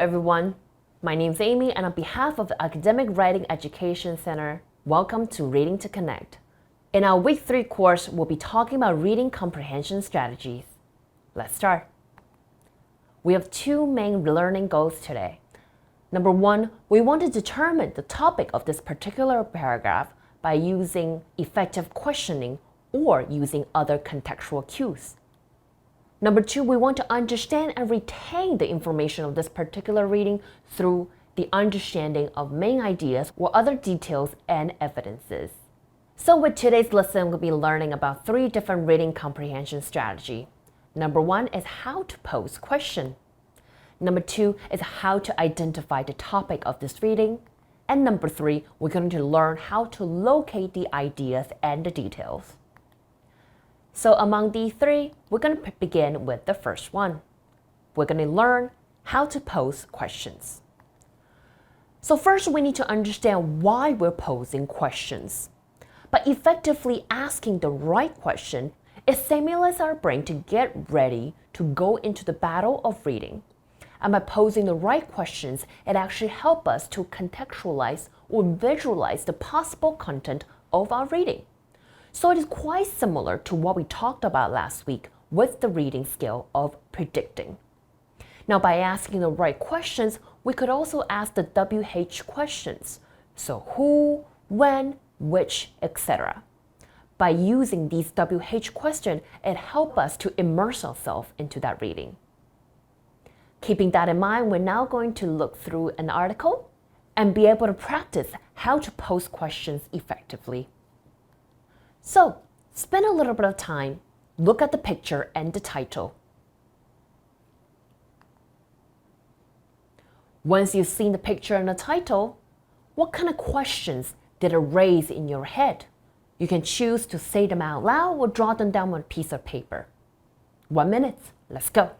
everyone. My name is Amy, and on behalf of the Academic Writing Education Center, welcome to Reading to Connect. In our Week 3 course, we'll be talking about reading comprehension strategies. Let's start. We have two main learning goals today. Number one, we want to determine the topic of this particular paragraph by using effective questioning or using other contextual cues. Number two, we want to understand and retain the information of this particular reading through the understanding of main ideas or other details and evidences. So with today's lesson, we'll be learning about 3 different reading comprehension strategies. Number 1 is how to pose question. Number 2 is how to identify the topic of this reading. And number 3, we're going to learn how to locate the ideas and the details. So among these 3, we're going to begin with the first one. We're going to learn how to pose questions. So first, we need to understand why we're posing questions. By effectively asking the right question, it stimulates our brain to get ready to go into the battle of reading. And by posing the right questions, it actually helps us to contextualize or visualize the possible content of our reading. So it is quite similar to what we talked about last week with the reading skill of predicting. Now, by asking the right questions, we could also ask the WH questions. So who, when, which, etc. By using these WH questions, it helps us to immerse ourselves into that reading. Keeping that in mind, we're now going to look through an article and be able to practice how to pose questions effectively. So, spend a little bit of time, look at the picture and the title. Once you've seen the picture and the title, what kind of questions did it raise in your head? You can choose to say them out loud or draw them down on a piece of paper. 1 minute, let's go.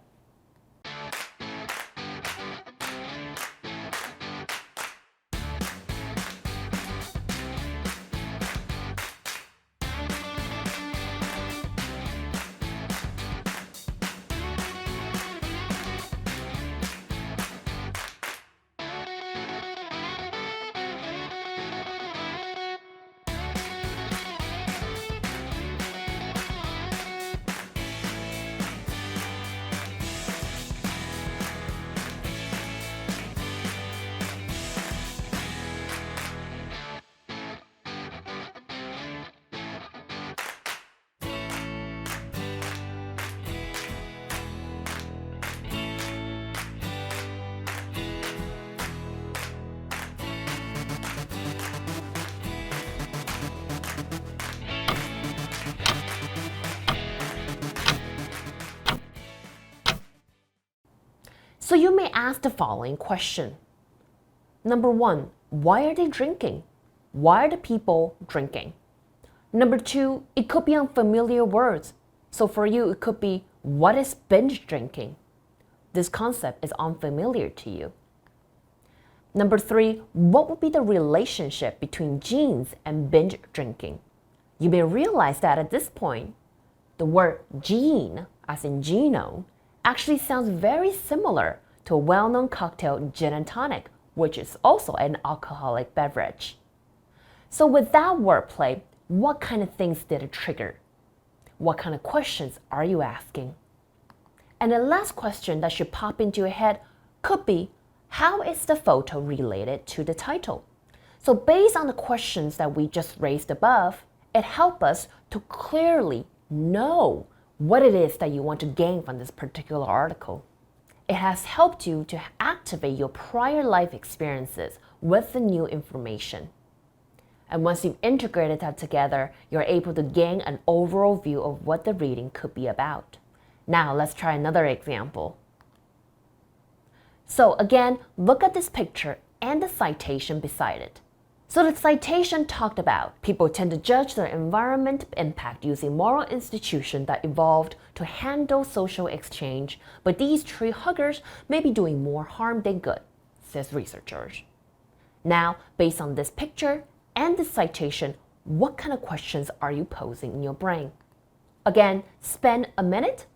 So you may ask the following question. Number 1, why are they drinking? Why are the people drinking? Number 2, it could be unfamiliar words. So for you, it could be, what is binge drinking? This concept is unfamiliar to you. Number 3, what would be the relationship between genes and binge drinking? You may realize that at this point, the word gene, as in genome, actually sounds very similar to a well-known cocktail, gin and tonic, which is also an alcoholic beverage. So with that wordplay, what kind of things did it trigger? What kind of questions are you asking? And the last question that should pop into your head could be, how is the photo related to the title? So based on the questions that we just raised above, it helps us to clearly know what it is that you want to gain from this particular article. It has helped you to activate your prior life experiences with the new information. And once you've integrated that together, you're able to gain an overall view of what the reading could be about. Now let's try another example. So again, look at this picture and the citation beside it. So the citation talked about people tend to judge their environment impact using moral institutions that evolved to handle social exchange, but these tree huggers may be doing more harm than good, says researchers. Now, based on this picture and this citation, what kind of questions are you posing in your brain? Again, spend a minute,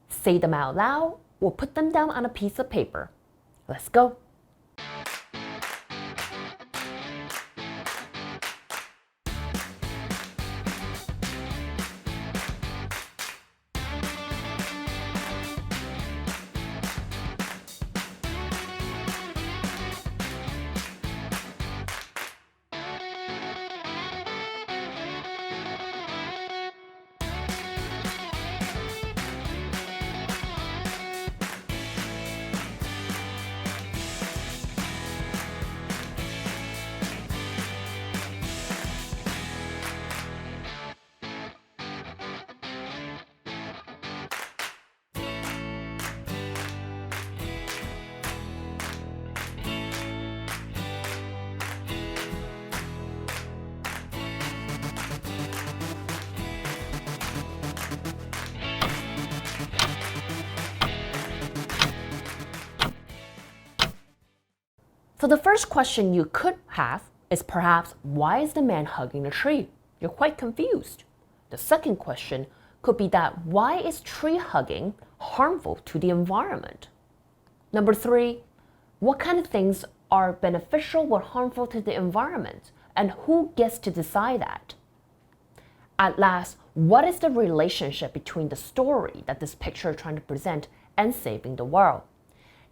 say them out loud, or put them down on a piece of paper. Let's go. So the first question you could have is perhaps, why is the man hugging the tree? You're quite confused. The second question could be that, why is tree hugging harmful to the environment? Number 3, what kind of things are beneficial or harmful to the environment, and who gets to decide that? At last, what is the relationship between the story that this picture is trying to present and saving the world?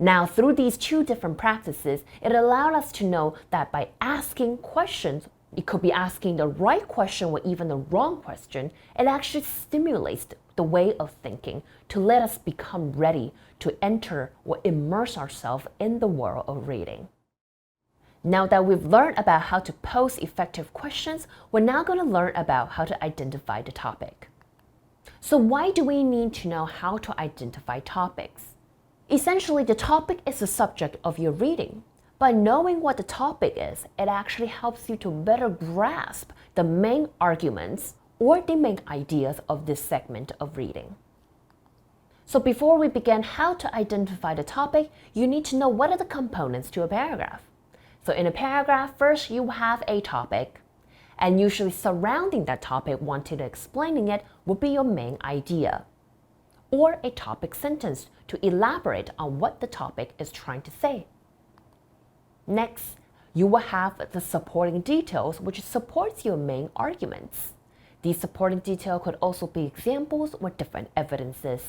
Now, through these 2 different practices, it allowed us to know that by asking questions, it could be asking the right question or even the wrong question, it actually stimulates the way of thinking to let us become ready to enter or immerse ourselves in the world of reading. Now that we've learned about how to pose effective questions, we're now going to learn about how to identify the topic. So why do we need to know how to identify topics? Essentially, the topic is the subject of your reading. By knowing what the topic is, it actually helps you to better grasp the main arguments or the main ideas of this segment of reading. So before we begin how to identify the topic, you need to know what are the components to a paragraph. So in a paragraph, first you have a topic, and usually surrounding that topic, wanting to explaining it, would be your main idea, or a topic sentence to elaborate on what the topic is trying to say. Next, you will have the supporting details, which supports your main arguments. These supporting details could also be examples or different evidences.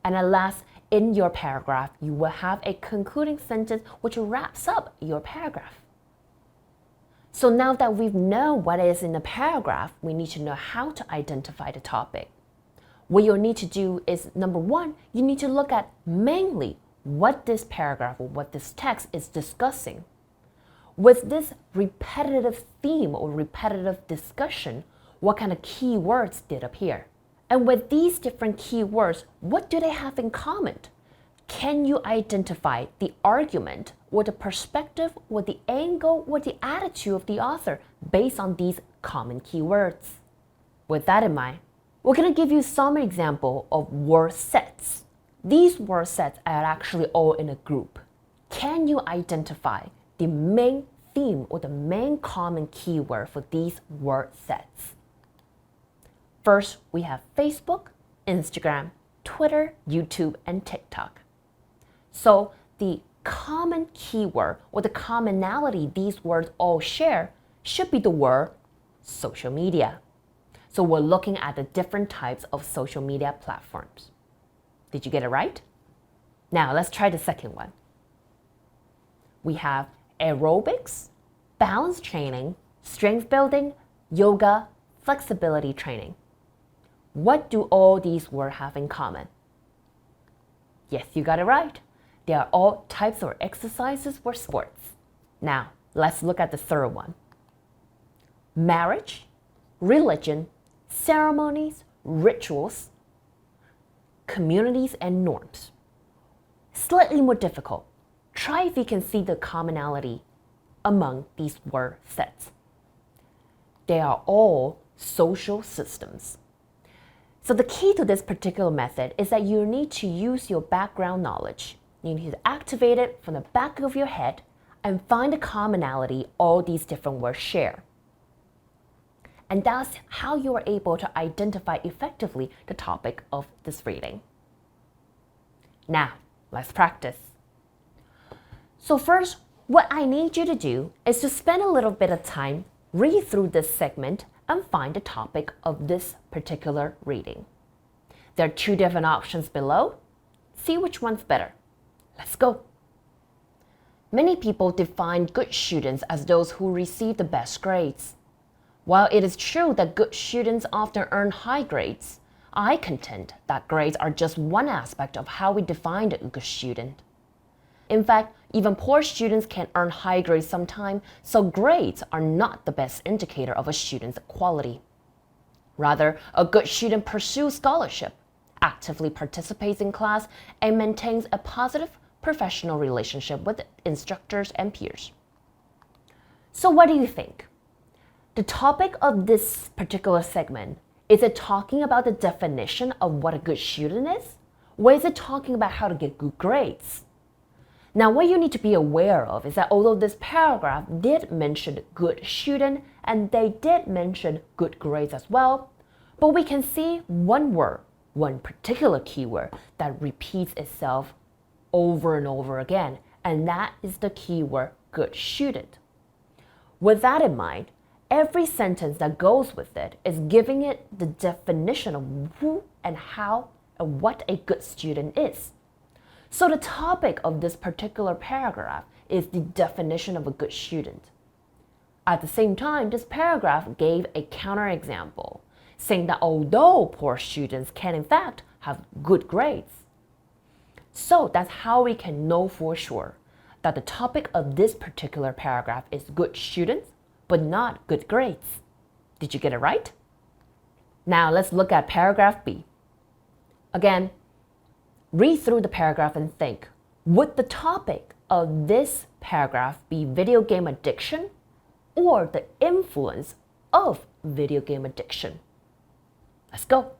And at last, in your paragraph, you will have a concluding sentence which wraps up your paragraph. So now that we know what is in the paragraph, we need to know how to identify the topic. What you'll need to do is, number 1, you need to look at mainly what this paragraph or what this text is discussing. With this repetitive theme or repetitive discussion, what kind of keywords did appear? And with these different keywords, what do they have in common? Can you identify the argument or the perspective or the angle or the attitude of the author based on these common keywords? With that in mind, we're going to give you some example of word sets. These word sets are actually all in a group. Can you identify the main theme or the main common keyword for these word sets? First, we have Facebook, Instagram, Twitter, YouTube, and TikTok. So the common keyword or the commonality these words all share should be the word social media. So we're looking at the different types of social media platforms. Did you get it right? Now let's try the second one. We have aerobics, balance training, strength building, yoga, flexibility training. What do all these words have in common? Yes, you got it right. They are all types of exercises or sports. Now, let's look at the third one. Marriage, religion, ceremonies, rituals, communities, and norms. Slightly more difficult. Try if you can see the commonality among these word sets. They are all social systems. So the key to this particular method is that you need to use your background knowledge. You need to activate it from the back of your head and find the commonality all these different words share. And that's how you are able to identify effectively the topic of this reading. Now, let's practice. So first, what I need you to do is to spend a little bit of time, read through this segment, and find the topic of this particular reading. There are two different options below. See which one's better. Let's go. Many people define good students as those who receive the best grades. While it is true that good students often earn high grades, I contend that grades are just one aspect of how we define a good student. In fact, even poor students can earn high grades sometimes, so grades are not the best indicator of a student's quality. Rather, a good student pursues scholarship, actively participates in class, and maintains a positive professional relationship with instructors and peers. So what do you think? The topic of this particular segment, is it talking about the definition of what a good student is? Or is it talking about how to get good grades? Now, what you need to be aware of is that although this paragraph did mention good student and they did mention good grades as well, but we can see one word, one particular keyword that repeats itself over and over again, and that is the keyword good student. With that in mind, every sentence that goes with it is giving it the definition of who and how and what a good student is. So the topic of this particular paragraph is the definition of a good student. At the same time, this paragraph gave a counterexample, saying that although poor students can in fact have good grades. So that's how we can know for sure that the topic of this particular paragraph is good students, but not good grades. Did you get it right? Now let's look at paragraph B. Again, read through the paragraph and think, would the topic of this paragraph be video game addiction or the influence of video game addiction? Let's go.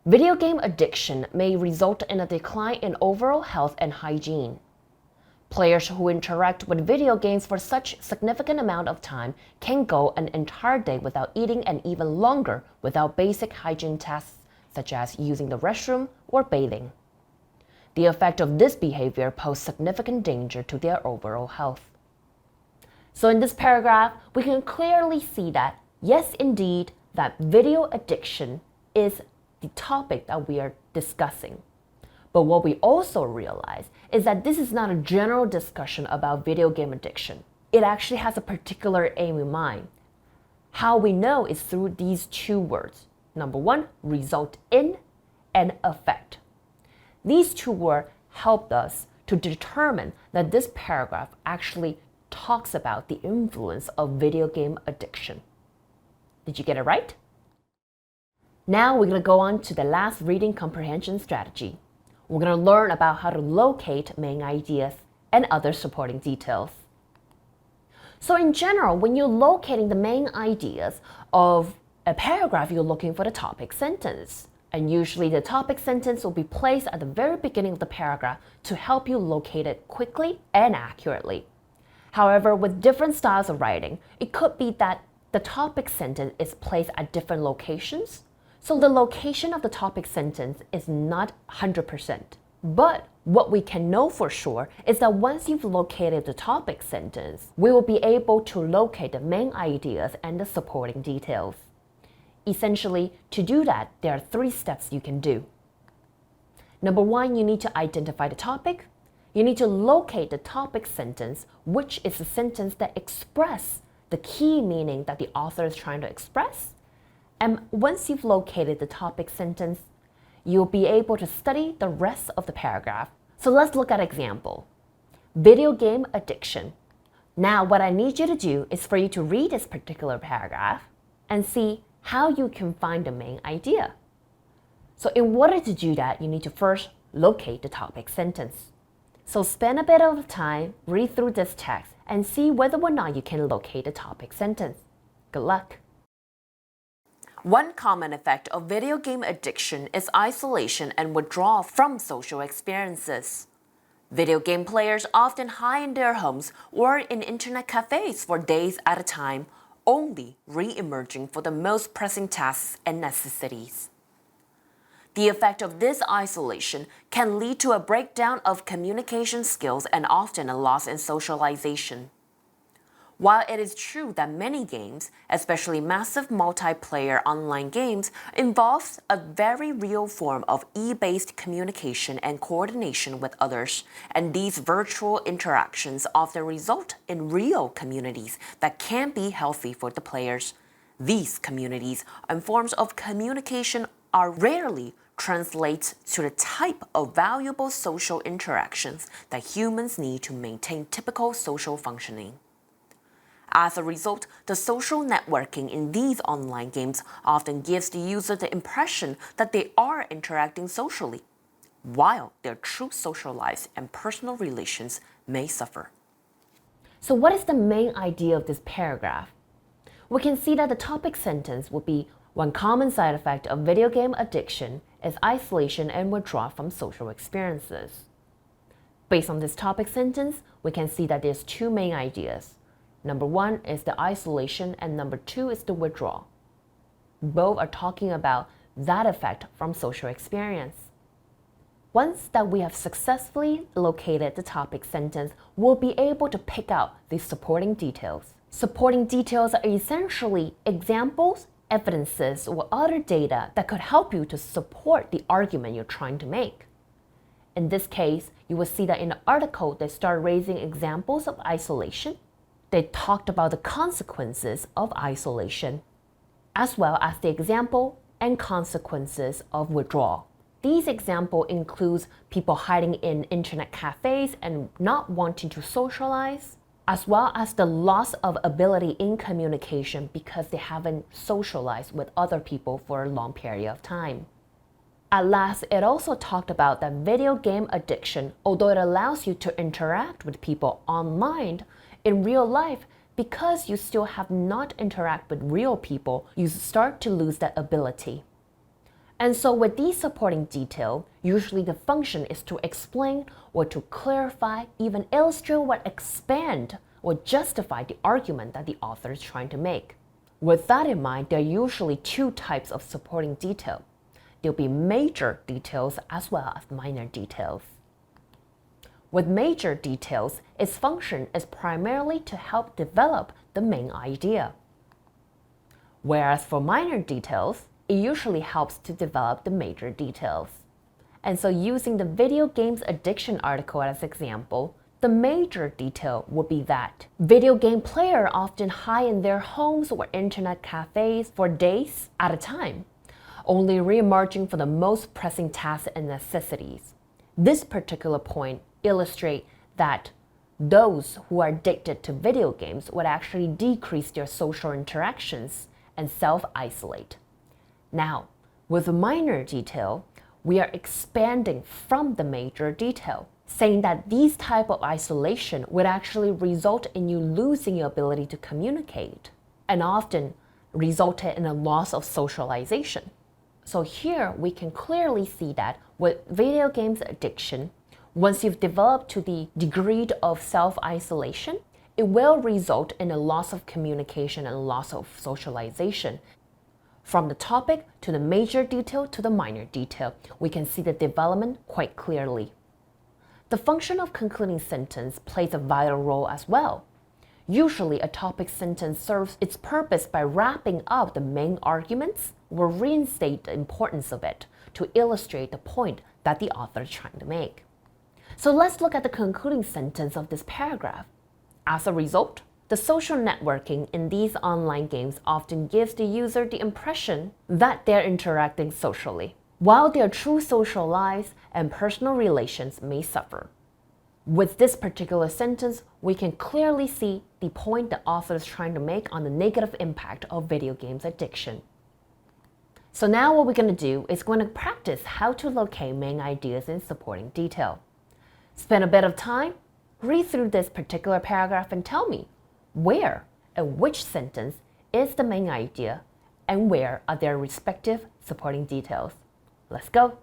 Video game addiction may result in a decline in overall health and hygiene. Players who interact with video games for such significant amount of time can go an entire day without eating and even longer without basic hygiene tasks such as using the restroom or bathing. The effect of this behavior poses significant danger to their overall health. So in this paragraph, we can clearly see that, yes, indeed, that video addiction is the topic that we are discussing. But what we also realize is that this is not a general discussion about video game addiction. It actually has a particular aim in mind. How we know is through these two words. Number one, result in, and affect. These two words helped us to determine that this paragraph actually talks about the influence of video game addiction. Did you get it right? Now we're going to go on to the last reading comprehension strategy. We're going to learn about how to locate main ideas and other supporting details. So in general, when you're locating the main ideas of a paragraph, you're looking for the topic sentence. And usually the topic sentence will be placed at the very beginning of the paragraph to help you locate it quickly and accurately. However, with different styles of writing, it could be that the topic sentence is placed at different locations. So the location of the topic sentence is not 100%. But what we can know for sure is that once you've located the topic sentence, we will be able to locate the main ideas and the supporting details. Essentially, to do that, there are 3 steps you can do. Number 1, you need to identify the topic. You need to locate the topic sentence, which is the sentence that expresses the key meaning that the author is trying to express. And once you've located the topic sentence, you'll be able to study the rest of the paragraph. So let's look at an example. Video game addiction. Now, what I need you to do is for you to read this particular paragraph and see how you can find the main idea. So in order to do that, you need to first locate the topic sentence. So spend a bit of time, read through this text, and see whether or not you can locate the topic sentence. Good luck. One common effect of video game addiction is isolation and withdrawal from social experiences. Video game players often hide in their homes or in internet cafes for days at a time, only re-emerging for the most pressing tasks and necessities. The effect of this isolation can lead to a breakdown of communication skills and often a loss in socialization. While it is true that many games, especially massive multiplayer online games, involve a very real form of e-based communication and coordination with others, and these virtual interactions often result in real communities that can be healthy for the players. These communities and forms of communication are rarely translates to the type of valuable social interactions that humans need to maintain typical social functioning. As a result, the social networking in these online games often gives the user the impression that they are interacting socially, while their true social lives and personal relations may suffer. So what is the main idea of this paragraph? We can see that the topic sentence would be one common side effect of video game addiction is isolation and withdrawal from social experiences. Based on this topic sentence, we can see that there's two main ideas. Number one is the isolation and number two is the withdrawal. Both are talking about that effect from social experience. Once that we have successfully located the topic sentence, we'll be able to pick out the supporting details. Supporting details are essentially examples, evidences, or other data that could help you to support the argument you're trying to make. In this case, you will see that in the article they start raising examples of isolation. They talked about the consequences of isolation, as well as the example and consequences of withdrawal. These examples include people hiding in internet cafes and not wanting to socialize, as well as the loss of ability in communication because they haven't socialized with other people for a long period of time. At last, it also talked about that video game addiction, although it allows you to interact with people online, in real life, because you still have not interacted with real people, you start to lose that ability. And so with these supporting detail, usually the function is to explain or to clarify, even illustrate or expand or justify the argument that the author is trying to make. With that in mind, there are usually two types of supporting detail. There'll be major details as well as minor details. With major details, its function is primarily to help develop the main idea. Whereas for minor details, it usually helps to develop the major details. And so using the video games addiction article as an example, the major detail would be that video game players often hide in their homes or internet cafes for days at a time, only re-emerging for the most pressing tasks and necessities. This particular point illustrates that those who are addicted to video games would actually decrease their social interactions and self-isolate. Now, with a minor detail, we are expanding from the major detail, saying that these type of isolation would actually result in you losing your ability to communicate and often result in a loss of socialization. So here we can clearly see that with video games addiction, once you've developed to the degree of self-isolation, it will result in a loss of communication and loss of socialization. From the topic to the major detail to the minor detail, we can see the development quite clearly. The function of concluding sentence plays a vital role as well. Usually, a topic sentence serves its purpose by wrapping up the main arguments or reinstate the importance of it to illustrate the point that the author is trying to make. So let's look at the concluding sentence of this paragraph. As a result, the social networking in these online games often gives the user the impression that they're interacting socially, while their true social lives and personal relations may suffer. With this particular sentence, we can clearly see the point the author is trying to make on the negative impact of video games addiction. So now what we're going to do is going to practice how to locate main ideas in supporting detail. Spend a bit of time, read through this particular paragraph and tell me where and which sentence is the main idea and where are their respective supporting details. Let's go.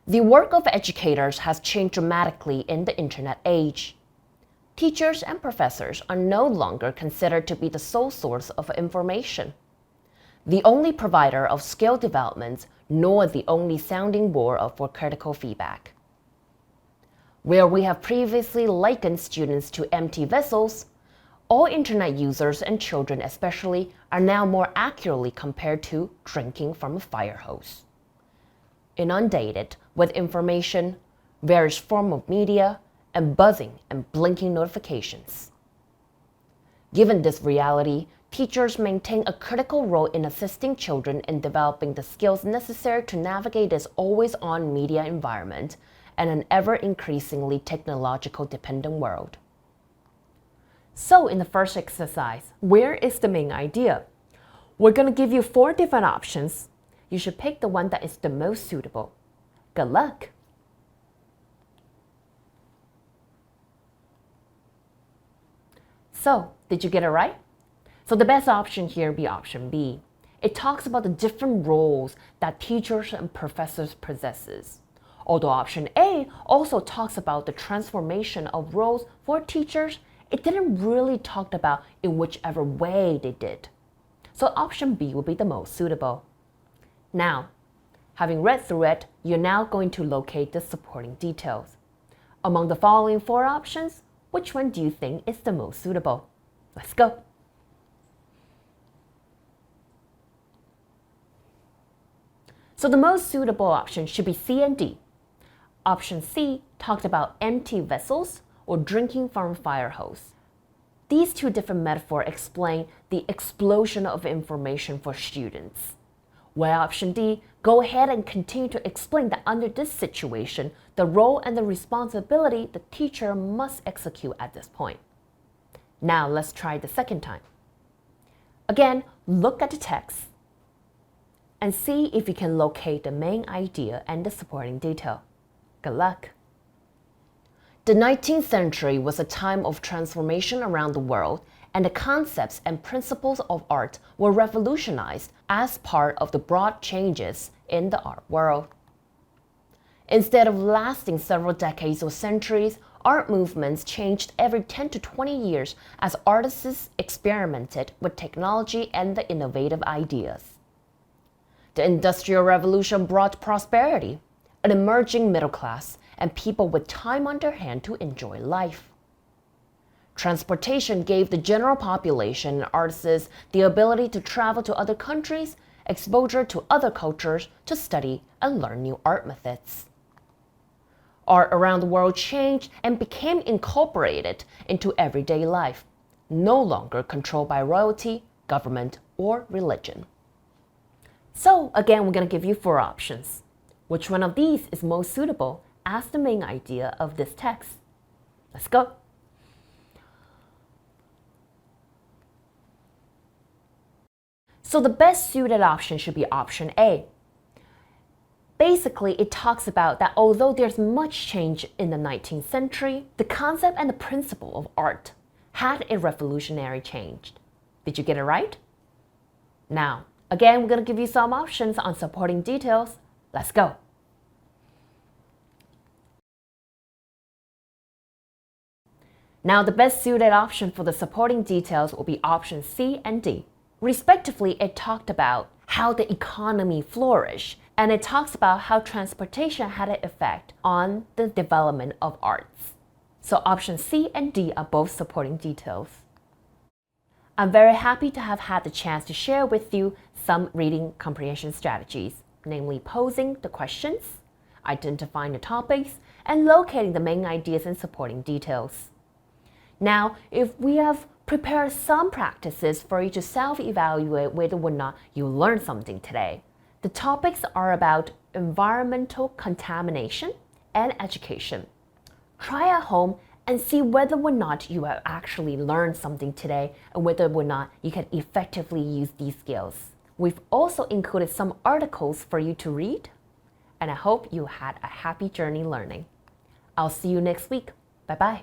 The work of educators has changed dramatically in the internet age. Teachers and professors are no longer considered to be the sole source of information. the only provider of skill development, nor the only sounding board for critical feedback. Where we have previously likened students to empty vessels, all internet users and children especially are now more accurately compared to drinking from a fire hose. Inundated with information, various forms of media, and buzzing and blinking notifications. Given this reality, teachers maintain a critical role in assisting children in developing the skills necessary to navigate this always-on media environment and an ever-increasingly technological dependent world. So in the first exercise, where is the main idea? We're going to give you 4 different options. You should pick the one that is the most suitable. Good luck! So, did you get it right? So the best option here would be option B. It talks about the different roles that teachers and professors possesses. Although option A also talks about the transformation of roles for teachers, it didn't really talk about in whichever way they did. So option B would be the most suitable. Now, having read through it, you're now going to locate the supporting details. Among the following 4 options, which one do you think is the most suitable? Let's go. So the most suitable option should be C and D. Option C talked about empty vessels or drinking from a fire hose. These 2 different metaphors explain the explosion of information for students. While option D go ahead and continue to explain that under this situation, the role and the responsibility the teacher must execute at this point. Now let's try the second time. Again, look at the text and see if you can locate the main idea and the supporting detail. Good luck! The 19th century was a time of transformation around the world, and the concepts and principles of art were revolutionized as part of the broad changes in the art world. Instead of lasting several decades or centuries, art movements changed every 10 to 20 years as artists experimented with technology and the innovative ideas. The Industrial Revolution brought prosperity, an emerging middle class, and people with time on their hand to enjoy life. Transportation gave the general population and artists the ability to travel to other countries, exposure to other cultures, to study and learn new art methods. Art around the world changed and became incorporated into everyday life, no longer controlled by royalty, government, or religion. So again, we're going to give you 4 options. Which one of these is most suitable as the main idea of this text? Let's go. So the best suited option should be option A. Basically, it talks about that although there's much change in the 19th century, the concept and the principle of art had a revolutionary change. Did you get it right? Now, again, we're going to give you some options on supporting details. Let's go. Now, the best suited option for the supporting details will be options C and D. Respectively, it talked about how the economy flourished, and it talks about how transportation had an effect on the development of arts. So options C and D are both supporting details. I'm very happy to have had the chance to share with you some reading comprehension strategies, namely posing the questions, identifying the topics, and locating the main ideas and supporting details. Now, if we have prepared some practices for you to self-evaluate whether or not you learned something today. The topics are about environmental contamination and education. Try at home and see whether or not you have actually learned something today and whether or not you can effectively use these skills. We've also included some articles for you to read, and I hope you had a happy journey learning. I'll see you next week. Bye-bye.